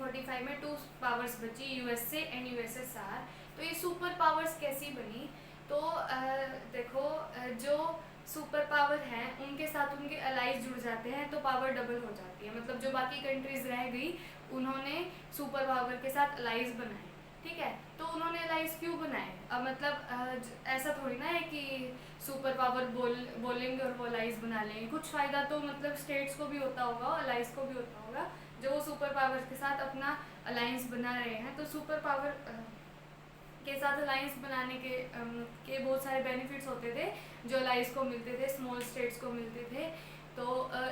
1945 में 2 पावर्स बची, USA and USSR. तो ये सुपर पावर्स कैसी बनी? तो देखो, जो सुपर पावर हैं उनके साथ उनके अलाइज जुड़ जाते हैं तो पावर डबल हो जाती है। मतलब जो बाकी कंट्रीज रह गई उन्होंने सुपर पावर के साथ अलाइज बनाए, ठीक है। तो उन्होंने अलाइज क्यों बनाए? अब मतलब ऐसा थोड़ी ना है कि सुपर पावर बोलेंगे और वो अलाइज बना लेंगे। कुछ फ़ायदा तो मतलब स्टेट्स को भी होता होगा और अलाइज को भी होता होगा जो वो सुपर पावर के साथ अपना अलाइंस बना रहे हैं। तो सुपर पावर के साथ अलाइंस बनाने के बहुत सारे बेनिफिट्स होते थे जो अलाइंस को मिलते थे, स्मॉल स्टेट्स को मिलते थे। तो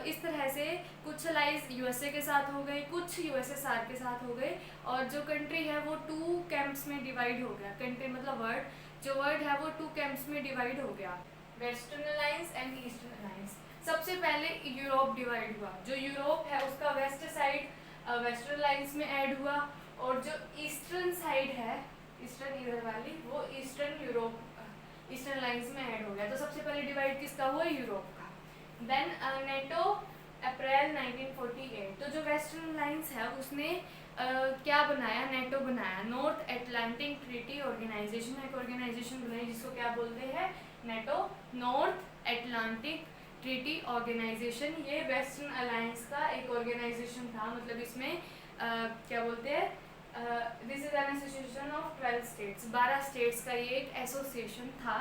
इस तरह से कुछ अलाइंस यूएसए के साथ हो गए, कुछ यूएसएसआर के साथ हो गए, और जो कंट्री है वो 2 कैंप्स में डिवाइड हो गया। कंट्री मतलब वर्ल्ड है वो 2 कैंप्स में डिवाइड हो गया, western alliance and eastern alliance. सबसे पहले यूरोप डिवाइड हुआ। जो यूरोप है उसका वेस्ट साइड वेस्टर्न अलायंस में ऐड हुआ, और जो ईस्टर्न साइड है, ईस्टर्न इधर वाली, वो ईस्टर्न अलायंस में ऐड हो गया। तो सबसे पहले डिवाइड किसका हुआ? यूरोप का। देन नेटो अप्रैल 1948। तो जो वेस्टर्न अलायंस है उसने क्या बनाया? नेटो बनाया, नॉर्थ एटलांटिक ट्रीटी ऑर्गेनाइजेशन। एक ऑर्गेनाइजेशन बनाई जिसको क्या बोलते हैं? NATO, North Atlantic Treaty Organization. ये वेस्टर्न अलायंस का एक ऑर्गेनाइजेशन था। मतलब इसमें क्या बोलते हैं, this is an association of 12 states. 12 states का ये एक एसोसिएशन था,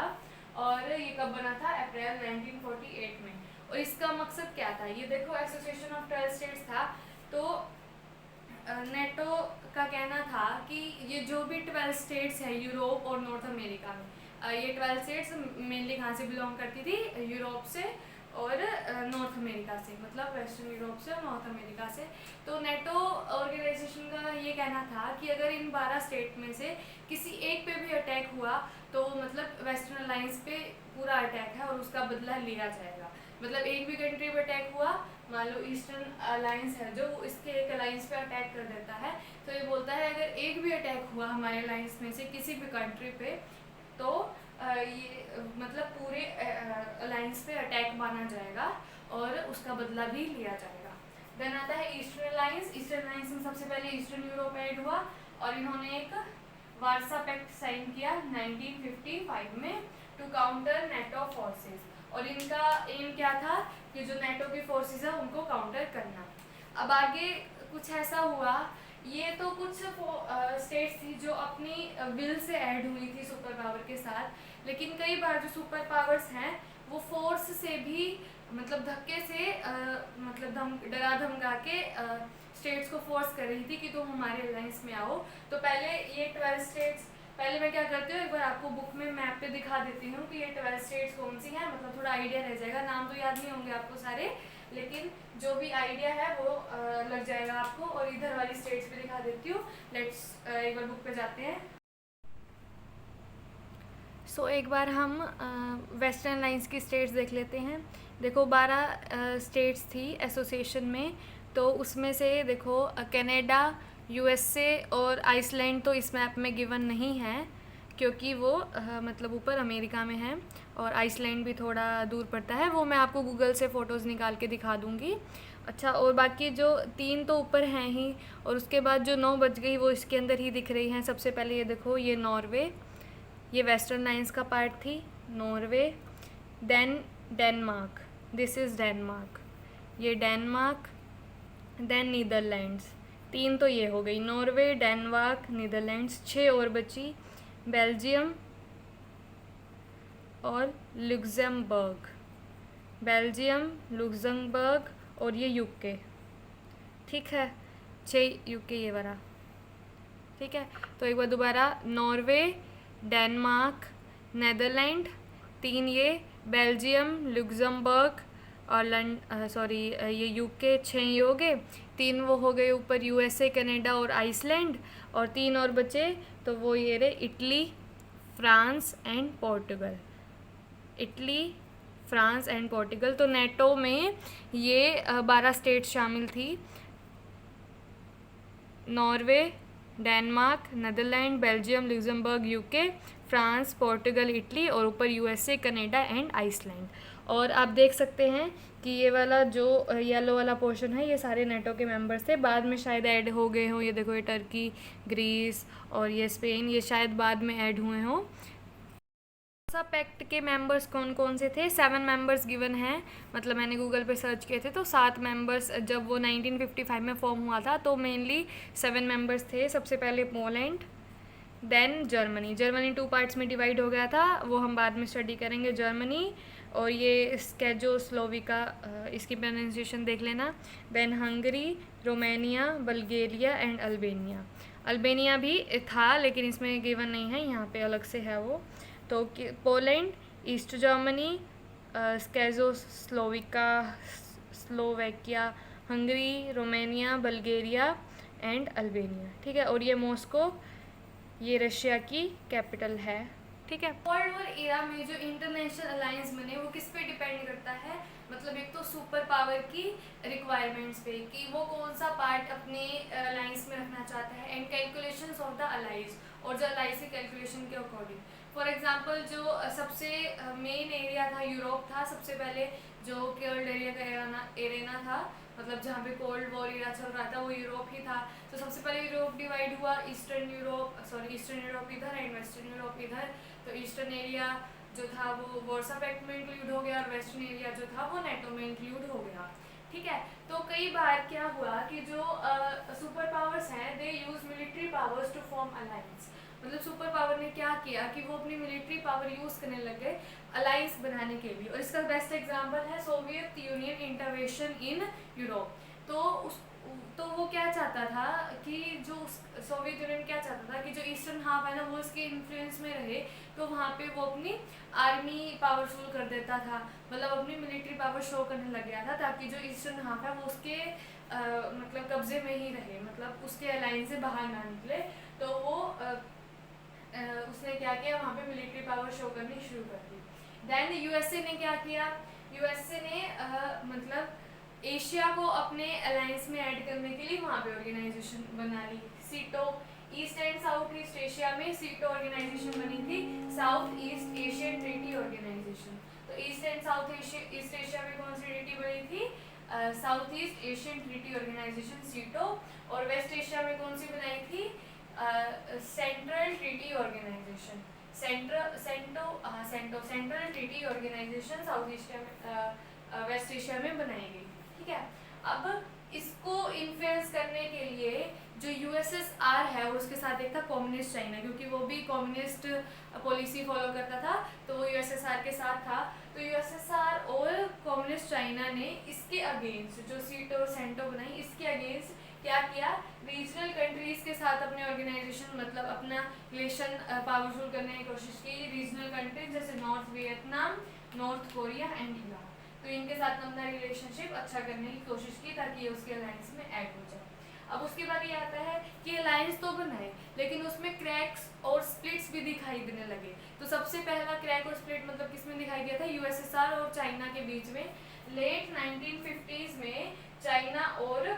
और ये कब बना था? अप्रैल 1948 में। और इसका मकसद क्या था? ये देखो, एसोसिएशन ऑफ 12 स्टेट्स था। तो नेटो का कहना था कि ये जो भी 12 स्टेट्स हैं यूरोप और नॉर्थ अमेरिका में, ये 12 स्टेट्स मेनली कहाँ से बिलोंग करती थी? यूरोप से और नॉर्थ अमेरिका से, मतलब वेस्टर्न यूरोप से और नॉर्थ अमेरिका से। तो नेटो ऑर्गेनाइजेशन का ये कहना था कि अगर इन 12 स्टेट में से किसी एक पे भी अटैक हुआ तो मतलब वेस्टर्न अलायंस पे पूरा अटैक है और उसका बदला लिया जाएगा। मतलब एक भी कंट्री पे अटैक हुआ, मान लो ईस्टर्न अलायंस है जो इसके एक अलायंस पे अटैक कर देता है, तो ये बोलता है अगर एक भी अटैक हुआ हमारे अलायंस में से किसी भी कंट्री पे, तो ये मतलब पूरे अलायंस पे अटैक माना जाएगा और उसका बदला भी लिया जाएगा। देन आता है ईस्टर्न अलायंस। ईस्टर्न अलायंस में सबसे पहले ईस्टर्न यूरोप ऐड हुआ, और इन्होंने एक वार्सा पैक्ट साइन किया 1955 में टू काउंटर नेटो फोर्सेस। और इनका एम क्या था कि जो नेटो की फोर्सेस है उनको काउंटर करना। अब आगे कुछ ऐसा हुआ, ये तो कुछ स्टेट्स थी जो अपनी विल से ऐड हुई थी सुपर पावर के साथ, लेकिन कई बार जो सुपर पावर्स हैं वो फोर्स से भी, मतलब धक्के से मतलब डरा धमका के स्टेट्स को फोर्स कर रही थी कि तुम हमारे अलायंस में आओ। तो पहले ये 12 स्टेट्स, पहले मैं क्या करती हूँ, एक बार आपको बुक में मैप पे दिखा देती हूँ कि ये 12 स्टेट्स कौन सी हैं, मतलब थोड़ा आइडिया रह जाएगा। नाम तो याद नहीं होंगे आपको सारे, लेकिन जो भी आइडिया है वो लग जाएगा आपको। और इधर वाली स्टेट्स पे दिखा देती हूँ। लेट्स एक बार बुक पे जाते हैं। सो एक बार हम वेस्टर्न अलायंस की स्टेट्स देख लेते हैं। देखो 12 स्टेट्स थी एसोसिएशन में, तो उसमें से देखो कनाडा, यूएसए और आइसलैंड तो इस मैप में गिवन नहीं है क्योंकि वो मतलब ऊपर अमेरिका में है, और आइसलैंड भी थोड़ा दूर पड़ता है। वो मैं आपको गूगल से फ़ोटोज़ निकाल के दिखा दूँगी। अच्छा, और बाकी जो 3 तो ऊपर हैं ही, और उसके बाद जो 9 बच गई वो इसके अंदर ही दिख रही हैं। सबसे पहले ये देखो, ये नॉर्वे, ये वेस्टर्न अलायंस का पार्ट थी, Norway. Then Denmark, this is Denmark, ये डेनमार्क। देन नीदरलैंड्स, 3 तो ये हो गई, नॉर्वे, डेनमार्क, नीदरलैंड्स। 6 और बची, बेल्जियम और लुक्सेमबर्ग, बेल्जियम, लुक्सेमबर्ग और ये यूके, ठीक है। 6 यूके ये वाला, ठीक है। तो एक बार दोबारा, नॉर्वे, डेनमार्क, नेदरलैंड, 3 ये, बेल्जियम, लुक्सेमबर्ग और सॉरी ये यूके, 6 ये हो गए। 3 वो हो गए ऊपर, यूएसए, कनाडा और आइसलैंड, और 3 और बचे, तो वो ये रहे Italy, France and Portugal. Italy, France and Portugal. तो नेटो में ये 12 स्टेट शामिल थी, Norway, Denmark, Netherland, Belgium, Luxembourg, UK, France, Portugal, Italy और ऊपर यूएसए, कनाडा एंड आइसलैंड। और आप देख सकते हैं कि ये वाला जो येलो वाला पोर्शन है ये सारे नेटो के मेंबर्स थे, बाद में शायद ऐड हो गए हों। ये देखो, ये टर्की, ग्रीस और ये स्पेन, ये शायद बाद में ऐड हुए हों। पैक्ट के मेंबर्स कौन कौन से थे? 7 मेंबर्स गिवन हैं, मतलब मैंने गूगल पे सर्च किए थे तो 7 मेंबर्स जब वो 1955 में फॉर्म हुआ था तो मेनली 7 मेंबर्स थे। सबसे पहले Poland, then Germany. Germany 2 parts में डिवाइड हो गया था, वो हम बाद में स्टडी करेंगे जर्मनी। और ये स्केजोस्लोविका, इसकी प्रोनाउंसिएशन देख लेना। Then Hungary, Romania, Bulgaria and Albania. Albania भी था लेकिन इसमें गिवन नहीं है, यहाँ पे अलग से है वो। तो Poland, East Germany, Czechoslovakia, Slovakia, Hungary, Romania, Bulgaria and Albania. ठीक है, और ये मॉस्को, ये रशिया की कैपिटल है। ठीक है, वर्ल्ड वॉर एरा में जो इंटरनेशनल अलायंस बने वो किस पे डिपेंड करता है? मतलब एक तो सुपर पावर की रिक्वायरमेंट्स पे कि वो कौन सा पार्ट अपने अलायंस में रखना चाहता है, and calculations of the allies, और जो अलाइज की कैलकुलेशन के अकॉर्डिंग। फॉर एग्जांपल जो सबसे मेन एरिया था यूरोप था सबसे पहले, जो कोल्ड एरिया का एरेना था, मतलब जहाँ पे कोल्ड वॉर एरा चल रहा था वो यूरोप ही था। तो सबसे पहले यूरोप डिवाइड हुआ, ईस्टर्न यूरोप इधर एंड वेस्टर्न यूरोप इधर। तो ईस्टर्न एरिया जो था वो वार्सा पैक्ट में इंक्लूड हो गया और वेस्टर्न एरिया जो था वो नेटो में इंक्लूड हो गया। ठीक है, तो कई बार क्या हुआ कि जो सुपर पावर्स हैं they use military powers to form alliance. मतलब सुपर पावर ने क्या किया कि वो अपनी मिलिट्री पावर यूज करने लग गए अलायंस बनाने के लिए। और इसका बेस्ट एग्जांपल है Soviet union intervention in Europe. तो वो क्या चाहता था कि जो सोवियत यूनियन क्या चाहता था कि जो ईस्टर्न हाफ है ना वो इसके इन्फ्लुएंस में रहे, तो वहाँ पे वो अपनी आर्मी पावरफुल कर देता था, मतलब अपनी मिलिट्री पावर शो करने लग गया था, ताकि जो ईस्टर्न हाफ है वो उसके मतलब कब्जे में ही रहे, मतलब उसके अलायंस से बाहर ना निकले। तो वो उसने क्या किया, वहाँ पे मिलिट्री पावर शो करनी शुरू कर दी। देन यूएसए ने क्या किया, यूएसए ने मतलब एशिया को अपने अलायंस में ऐड करने के लिए वहाँ पे ऑर्गेनाइजेशन बना ली, SEATO. East and South East Asia में सीटो ऑर्गेनाइजेशन बनी थी, South East Asian Treaty Organisation. तो East and South East Asia में कौन सी ट्रीटी बनी थी? South East Asian Treaty Organisation SEATO. और वेस्ट एशिया में कौन सी बनाई थी? Central Treaty Organisation, Central Treaty Organisation South Asia में वेस्ट एशिया में बनाई गई। ठीक है, अब इसको इन्फ्लुएंस करने के लिए जो यूएसएसआर है और उसके साथ एक था कम्युनिस्ट चाइना, क्योंकि वो भी कम्युनिस्ट पॉलिसी फॉलो करता था, तो वो यूएसएसआर के साथ था। तो यूएसएसआर और कम्युनिस्ट चाइना ने इसके अगेंस्ट जो सीटो और सेंटो बनाई, इसके अगेंस्ट क्या किया, रीजनल कंट्रीज के साथ अपने ऑर्गेनाइजेशन मतलब अपना रिलेशन पावरफुल करने की कोशिश की। रीजनल कंट्रीज जैसे north Vietnam, north Korea and Iran, तो इनके साथ अपना रिलेशनशिप अच्छा करने की कोशिश की ताकि ये उसके अलायंस में ऐड हो जाए। अब उसके बाद ये आता है कि अलायंस तो बनाए लेकिन उसमें क्रैक्स और स्प्लिट्स भी दिखाई देने लगे। तो सबसे पहला क्रैक और स्प्लिट मतलब किसमें दिखाई दिया था? यूएसएसआर और चाइना के बीच में। लेट 1950s में चाइना और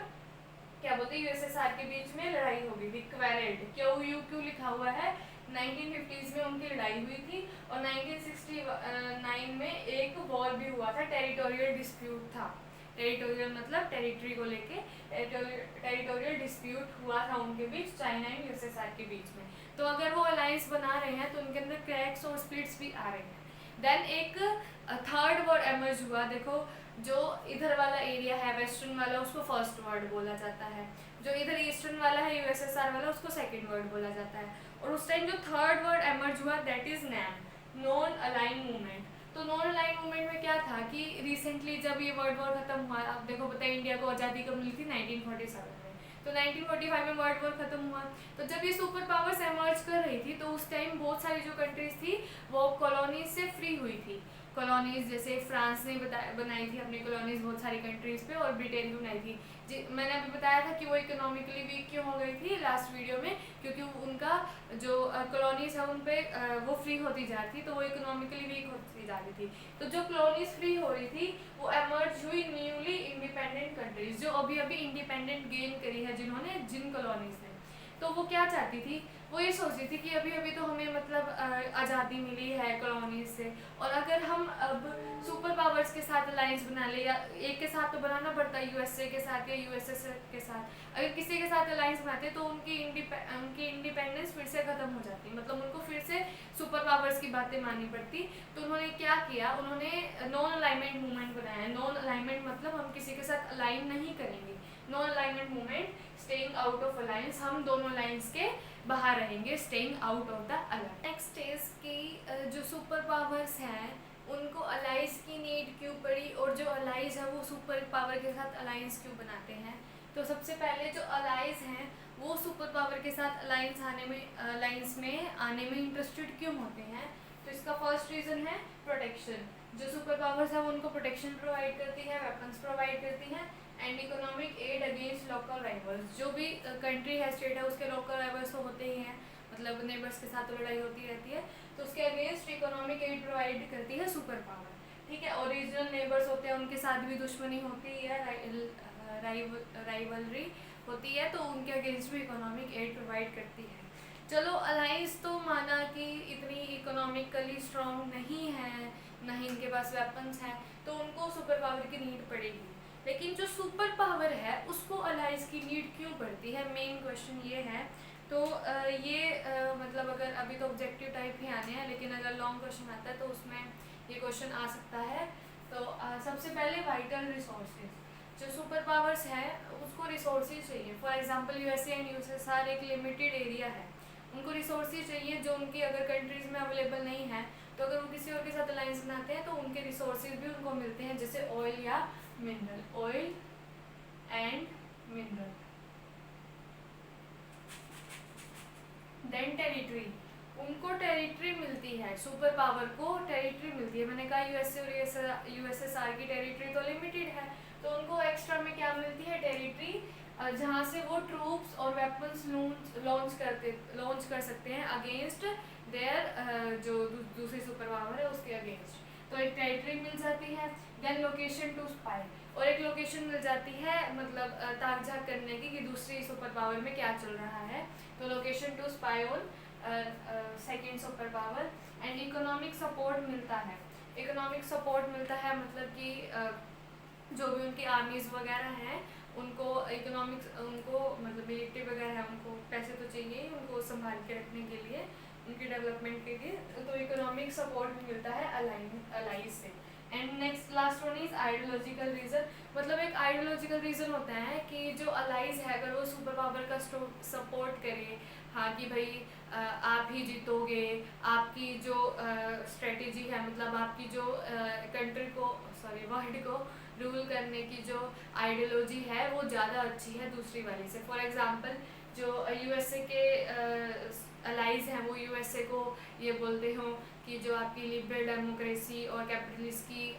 क्या बोलते हैं यूएसएसआर के बीच में लड़ाई हो गई थी, क्वेरेड, क्यू लिखा हुआ है। 1950s में उनकी लड़ाई हुई थी और 1969 में एक वॉर भी हुआ था, टेरिटोरियल डिस्प्यूट था। टेरिटोरियल मतलब टेरिटरी को लेके टेरिटोरियल डिस्प्यूट हुआ था उनके बीच, चाइना एंड यूएसएसआर के बीच में। तो अगर वो अलायंस बना रहे हैं तो उनके अंदर क्रैक्स और स्प्लिट्स भी आ रहे हैं। देन एक थर्ड वर्ड एमर्ज हुआ। देखो, जो इधर वाला एरिया है वेस्टर्न वाला उसको फर्स्ट वर्ड बोला जाता है, जो इधर ईस्टर्न वाला है यूएसएसआर वाला उसको सेकंड वर्ड बोला जाता है। और उस टाइम जो थर्ड वर्ड एमर्ज हुआ that is NAM, non align movement. तो नॉन अलाइन मूवमेंट में क्या था कि रिसेंटली जब ये वर्ल्ड वॉर खत्म हुआ, आप देखो पता है इंडिया को आज़ादी कब मिली थी? 1947 में। तो 1945 में वर्ल्ड वॉर खत्म हुआ। तो जब ये सुपर पावर्स एमर्ज कर रही थी तो उस टाइम बहुत सारी जो कंट्रीज थी वो कॉलोनीज से फ्री हुई थी। कॉलोनीज जैसे फ्रांस ने बनाई थी अपनी कॉलोनीज बहुत सारी कंट्रीज पे, और ब्रिटेन भी बनाई थी। मैंने अभी बताया था कि वो इकोनॉमिकली वीक क्यों हो गई थी लास्ट वीडियो में, क्योंकि उनका जो कॉलोनीज है उन पे वो फ्री होती जा रही थी, तो वो इकोनॉमिकली वीक होती जा रही थी। तो जो कॉलोनीज फ्री हो रही थी वो एमर्ज हुई न्यूली इंडिपेंडेंट कंट्रीज, जो अभी अभी इंडिपेंडेंट गेन करी है जिन्होंने जिन कॉलोनीज ने। तो वो क्या चाहती थी, वो ये सोच रही थी कि अभी अभी तो हमें मतलब आज़ादी मिली है कॉलोनीज से, और अगर हम अब सुपर पावर्स के साथ अलायंस बना ले, या एक के साथ तो बनाना पड़ता है यूएसए के साथ या यूएसएसआर के साथ, अगर किसी के साथ अलायंस बनाते तो उनकी इंडिपेंडेंस फिर से ख़त्म हो जाती, मतलब उनको फिर से सुपर पावर्स की बातें माननी पड़ती। तो उन्होंने क्या किया, उन्होंने नॉन अलाइनमेंट मूवमेंट बनाया। नॉन अलाइनमेंट मतलब हम किसी के साथ अलाइन नहीं करेंगे, non alignment movement, staying out of alliance, हम दोनों अलायंस के बाहर रहेंगे, staying out of the alliance. Next is की जो सुपर पावर्स हैं उनको अलाइज की नीड क्यों पड़ी, और जो अलाइज है वो सुपर पावर के साथ अलायंस क्यों बनाते हैं। तो सबसे पहले जो अलाइज हैं वो सुपर पावर के साथ अलायंस में आने में इंटरेस्टेड क्यों होते हैं। तो इसका फर्स्ट रीज़न है प्रोटेक्शन। जो सुपर पावर्स है वो उनको प्रोटेक्शन प्रोवाइड करती है, वेपन्स प्रोवाइड करती हैं, and economic aid against local rivals. जो भी कंट्री है, स्टेट है, उसके लोकल राइवल्स तो होते ही हैं, मतलब नेबर्स के साथ तो लड़ाई होती रहती है, तो उसके अगेंस्ट इकोनॉमिक एड प्रोवाइड करती है सुपर पावर। ठीक है, और रीजनल नेबर्स होते हैं उनके साथ भी दुश्मनी होती है, राइवलरी होती है, तो उनके अगेंस्ट भी इकोनॉमिक एड प्रोवाइड करती है। चलो अलायंस तो माना कि इतनी इकोनॉमिकली स्ट्रॉन्ग नहीं है, ना ही इनके पास वेपन्स हैं, तो उनको सुपर पावर की नीड पड़ेगी। लेकिन जो सुपर पावर है उसको अलायंस की नीड क्यों पड़ती है, मेन क्वेश्चन ये है। तो मतलब अगर अभी तो ऑब्जेक्टिव टाइप ही आने हैं, लेकिन अगर लॉन्ग क्वेश्चन आता है तो उसमें ये क्वेश्चन आ सकता है। तो सबसे पहले वाइटल रिसोर्सेज, जो सुपर पावर्स है उसको रिसोर्सेज चाहिए। For example USA and USSR एक लिमिटेड एरिया है, उनको रिसोर्सेज चाहिए जो उनकी अगर कंट्रीज़ में अवेलेबल नहीं है, तो अगर वो किसी और के साथ अलायंस बनाते हैं तो उनके रिसोर्सेज भी उनको मिलते हैं, जैसे ऑयल या mineral, oil and mineral. Then territory, उनको टेरिटरी मिलती है, सुपर पावर को टेरिटरी मिलती है। मैंने कहा यूएसए और यूएसएसआर की टेरिटरी तो लिमिटेड है, तो उनको एक्स्ट्रा में क्या मिलती है, टेरिटरी, जहाँ से वो ट्रूप्स और वेपन्स लॉन्च कर सकते हैं अगेंस्ट देयर जो दूसरी सुपर पावर है उसके अगेंस्ट। तो एक टेरिटरी मिल जाती है। देन लोकेशन टू स्पाई, और एक लोकेशन मिल जाती है मतलब ताक-झाक करने की कि दूसरी सुपर पावर में क्या चल रहा है, तो location to spy on second super power. And economic support मिलता है, इकोनॉमिक सपोर्ट मिलता है मतलब कि जो भी उनकी आर्मीज़ वगैरह हैं उनको इकोनॉमिक्स, उनको मतलब मिलिट्री वगैरह है, उनको पैसे तो चाहिए ही उनको संभाल के रखने के लिए, उनकी डेवलपमेंट के लिए, तो इकोनॉमिक सपोर्ट भी मिलता है अलाइज से। And next last one is ideological reason, मतलब एक आइडियोलॉजिकल रीज़न होता है कि जो अलाइज है अगर वो सुपर पावर का सपोर्ट करे, हाँ कि भाई आप ही जीतोगे, आपकी जो स्ट्रेटेजी है, मतलब आपकी जो कंट्री को वर्ल्ड को रूल करने की जो आइडियोलॉजी है वो ज़्यादा अच्छी है दूसरी वाली से। फॉर एग्जांपल जो यूएसए के अलाइज हैं वो यूएसए को ये बोलते हो कि जो आपकी लिबरल डेमोक्रेसी और कैपिटलिस्ट की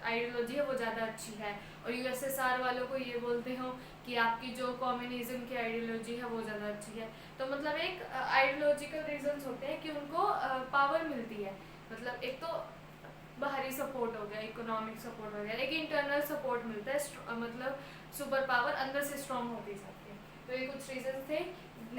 आइडियोलॉजी है वो ज़्यादा अच्छी है, और यूएसएसआर वालों को ये बोलते हो कि आपकी जो कम्युनिज्म की आइडियोलॉजी है वो ज़्यादा अच्छी है। तो मतलब एक आइडियोलॉजिकल रीजंस होते हैं कि उनको पावर मिलती है, मतलब एक तो बाहरी सपोर्ट हो गया, इकोनॉमिक सपोर्ट हो गया, एक इंटरनल सपोर्ट मिलता है, मतलब सुपर पावर अंदर से स्ट्रॉन्ग होती जाती है। तो ये कुछ रीजन थे।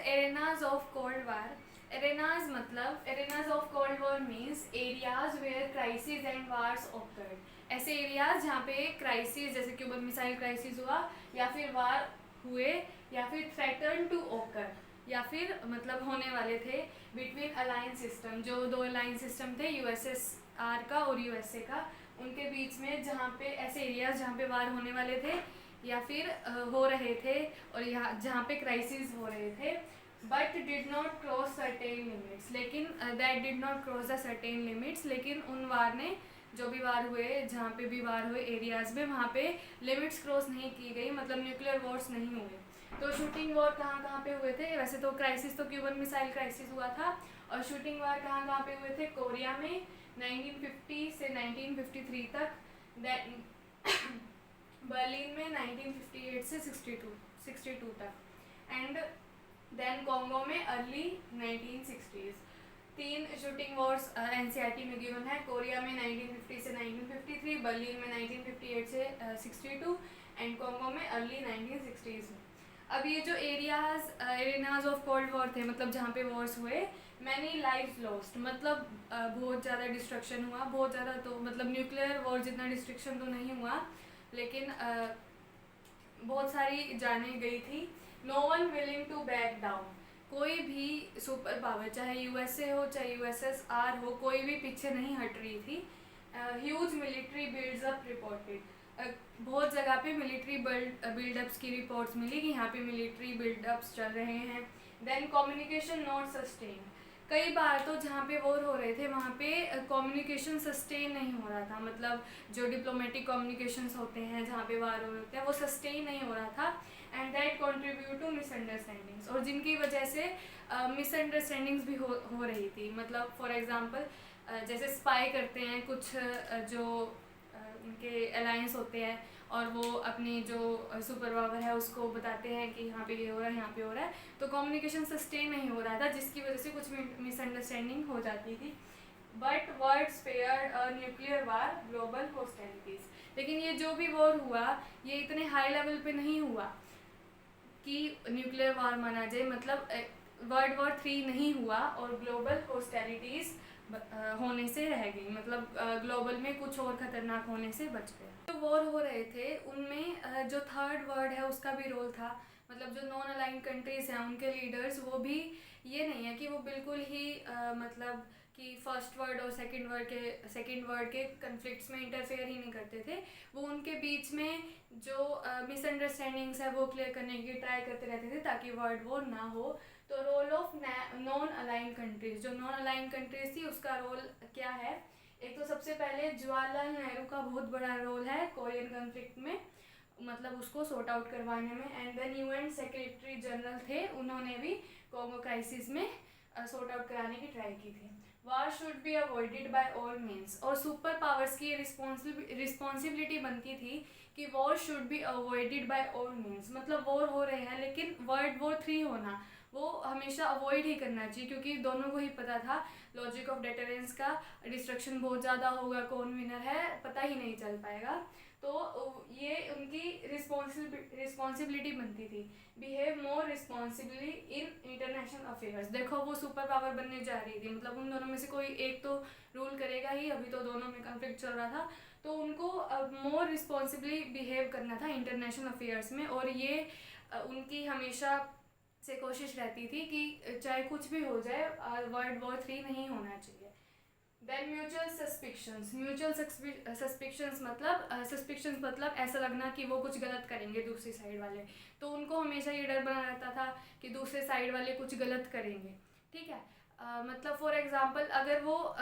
एरेनाज ऑफ कोल्ड वार, एरेनाज मतलब arenas of cold war means areas where crisis and wars occurred. ऐसे एरियाज जहाँ पे क्राइसिस, जैसे क्यूबन मिसाइल क्राइसिस हुआ, या फिर वार हुए, या फिर थ्रेटन टू ऑकर, या फिर मतलब होने वाले थे बिटवीन अलायंस सिस्टम, जो दो अलायंस सिस्टम थे यूएसएसआर का और यूएसए का, उनके बीच में जहाँ पे ऐसे एरियाज जहाँ पे वार होने वाले थे या फिर हो रहे थे, और यहाँ जहाँ पे क्राइसिस हो रहे थे, but did not cross certain limits, लेकिन that did not cross the certain limits, लेकिन उन वार ने, जो भी वार हुए, जहाँ पे भी वार हुए एरियाज में, वहाँ पे लिमिट्स क्रॉस नहीं की गई, मतलब न्यूक्लियर वॉर्स नहीं हुए। तो शूटिंग वॉर कहाँ कहाँ पे हुए थे, वैसे तो क्राइसिस तो क्यूबन मिसाइल क्राइसिस हुआ था, और शूटिंग वॉर कहाँ कहाँ पे हुए थे, कोरिया में 1950 से 1953 तक, बर्लिन में 1958 से 62 तक, एंड देन कॉन्गो में early 1960s। 3 shooting Wars NCERT में गिवन है, कोरिया में 1950 से 1953, बर्लिन में 1958 से 62, एंड कॉन्गो में अर्ली 1960s में। अब ये जो एरिनाज ऑफ कोल्ड वॉर थे, मतलब जहाँ पे वॉर्स हुए, मैनी लाइफ लॉस्ट, मतलब बहुत ज़्यादा डिस्ट्रक्शन हुआ, बहुत ज़्यादा, तो मतलब न्यूक्लियर वॉर जितना डिस्ट्रक्शन तो नहीं हुआ, लेकिन बहुत सारी जानें गई थी। No one willing to back down, कोई भी सुपर पावर, चाहे यूएसए हो चाहे यूएसएसआर हो, कोई भी पीछे नहीं हट रही थी। ह्यूज मिलिट्री बिल्डअप रिपोर्टेड, बहुत जगह पे मिलिट्री बिल्डअप्स की रिपोर्ट्स मिली कि यहाँ पे मिलिट्री बिल्डअप्स चल रहे हैं। देन कम्युनिकेशन नॉट सस्टेन, कई बार तो जहाँ पे वॉर हो रहे थे वहाँ पे कम्युनिकेशन सस्टेन नहीं हो रहा था, मतलब जो डिप्लोमेटिक कम्युनिकेशंस होते हैं जहाँ पे वार हो रहे होते हैं वो सस्टेन नहीं हो रहा था। And that contribute to misunderstandings, और जिनकी वजह से मिसअंडरस्टैंडिंग्स भी हो रही थी। मतलब फॉर एग्जांपल जैसे स्पाई करते हैं कुछ जो उनके अलायंस होते हैं, और वो अपनी जो सुपर पावर है उसको बताते हैं कि यहाँ पे ये हो रहा है, यहाँ पे हो रहा है, तो कम्युनिकेशन सस्टेन नहीं हो रहा था, जिसकी वजह से कुछ मिसअंडरस्टैंडिंग हो जाती थी। But word spared a nuclear war global hostilities, लेकिन ये जो भी वॉर हुआ ये इतने हाई लेवल पे नहीं हुआ कि न्यूक्लियर वार माना जाए, मतलब वर्ल्ड वॉर 3 नहीं हुआ और ग्लोबल हॉस्टिलिटीज होने से रह गई, मतलब ग्लोबल में कुछ और खतरनाक होने से बच गया। जो वॉर हो रहे थे उनमें जो थर्ड वर्ल्ड है उसका भी रोल था, मतलब जो नॉन अलाइंड कंट्रीज हैं उनके लीडर्स, वो भी ये नहीं है कि वो बिल्कुल ही मतलब कि फर्स्ट वर्ल्ड और सेकंड वर्ल्ड के कन्फ्लिक्ट्स में इंटरफेयर ही नहीं करते थे, वो उनके बीच में जो मिसअंडरस्टैंडिंग्स है वो क्लियर करने की ट्राई करते रहते थे ताकि वर्ल्ड वॉर ना हो। तो role of non aligned countries, जो नॉन अलाइंड कंट्रीज थी उसका रोल क्या है, एक तो सबसे पहले जवाहरलाल नेहरू का बहुत बड़ा रोल है कोरियन कन्फ्लिक्ट में, मतलब उसको सॉर्ट आउट करवाने में। And then UN secretary general थे, उन्होंने भी कॉन्गो क्राइसिस में सॉर्ट आउट कराने की ट्राई की थी। War should be avoided by all means, और सुपर पावर्स की रिस्पॉन्सिबिलिटी बनती थी कि war should be avoided by all means, मतलब वॉर हो रहे हैं लेकिन वर्ल्ड वॉर 3 होना वो हमेशा अवॉइड ही करना चाहिए, क्योंकि दोनों को ही पता था लॉजिक ऑफ डेटरेंस का, डिस्ट्रक्शन बहुत ज़्यादा होगा, कौन विनर है पता ही नहीं चल पाएगा। तो ये उनकी रिस्पॉन्सिबिलिटी बनती थी। Behave more responsibly in international affairs, देखो वो सुपर पावर बनने जा रही थी, मतलब उन दोनों में से कोई एक तो रूल करेगा ही, अभी तो दोनों में कॉन्फ्लिक्ट चल रहा था, तो उनको मोर रिस्पॉन्सिबली बिहेव करना था इंटरनेशनल अफेयर्स में। और ये उनकी हमेशा से कोशिश रहती थी कि चाहे कुछ भी हो जाए वर्ल्ड वॉर 3 नहीं होना चाहिए। देन म्यूचुअल सस्पिक्शंस मतलब ऐसा लगना कि वो कुछ गलत करेंगे दूसरी साइड वाले, तो उनको हमेशा ये डर बना रहता था कि दूसरे साइड वाले कुछ गलत करेंगे, ठीक है। मतलब फॉर एग्जांपल अगर वो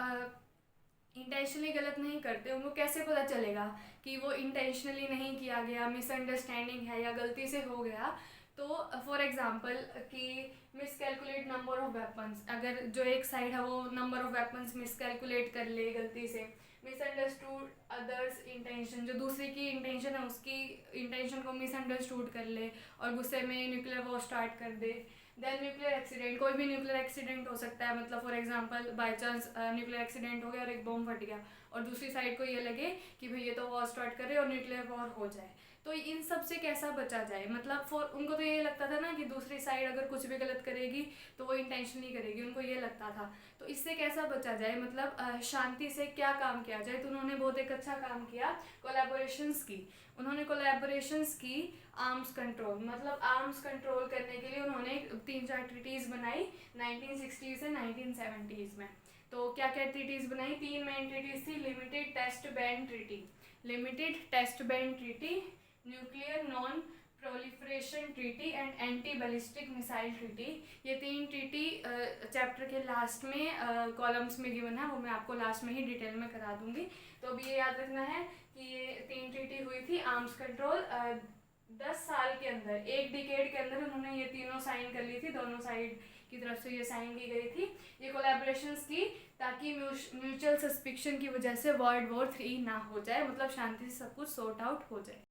इंटेंशनली गलत नहीं करते, उनको कैसे पता चलेगा कि वो इंटेंशनली नहीं किया गया, मिसअंडरस्टैंडिंग है या गलती से हो गया। तो फॉर एग्जांपल कि मिसकैलकुलेट नंबर ऑफ वेपन्स, अगर जो एक साइड है वो नंबर ऑफ वेपन्स मिसकैलकुलेट कर ले गलती से, मिसअंडरस्टूड अदर्स इंटेंशन, जो दूसरे की इंटेंशन है उसकी इंटेंशन को मिसअंडरस्टूड कर ले और गुस्से में न्यूक्लियर वॉर स्टार्ट कर दे। देन न्यूक्लियर एक्सीडेंट, कोई भी न्यूक्लियर एक्सीडेंट हो सकता है, मतलब for example by chance nuclear accident हो गया और एक बॉम्ब फट गया और दूसरी साइड को ये लगे कि भाई ये तो वॉर स्टार्ट करे और न्यूक्लियर वॉर हो जाए, तो इन सब से कैसा बचा जाए। मतलब फॉर उनको तो ये लगता था ना कि दूसरी साइड अगर कुछ भी गलत करेगी तो वो इंटेंशनली करेगी, उनको ये लगता था, तो इससे कैसा बचा जाए, मतलब शांति से क्या काम किया जाए। तो उन्होंने बहुत एक अच्छा काम किया, कोलैबोरेशंस की, उन्होंने कोलैबोरेशंस की आर्म्स कंट्रोल, मतलब आर्म्स कंट्रोल करने के लिए उन्होंने 3-4 ट्रीटीज़ बनाई 1960s से 1970s में। तो क्या क्या ट्रीटीज़ बनाई, 3 मेन ट्रीटीज़ थी, limited test band treaty, nuclear non proliferation treaty and anti ballistic missile treaty. ये 3 ट्रीटी चैप्टर के लास्ट में कॉलम्स में गिवन है, वो मैं आपको लास्ट में ही डिटेल में करा दूंगी। तो अभी ये याद रखना है कि ये 3 ट्रीटी हुई थी आर्म्स कंट्रोल, 10 साल के अंदर, 1 डिकेड के अंदर उन्होंने ये तीनों साइन कर ली थी, दोनों साइड की तरफ से ये साइन की गई थी ये कोलैबोरेशंस की, ताकि म्यूचुअल सस्पिक्शन की वजह से वर्ल्ड वॉर 3 ना हो जाए, मतलब शांति से सब कुछ सॉर्ट आउट हो जाए।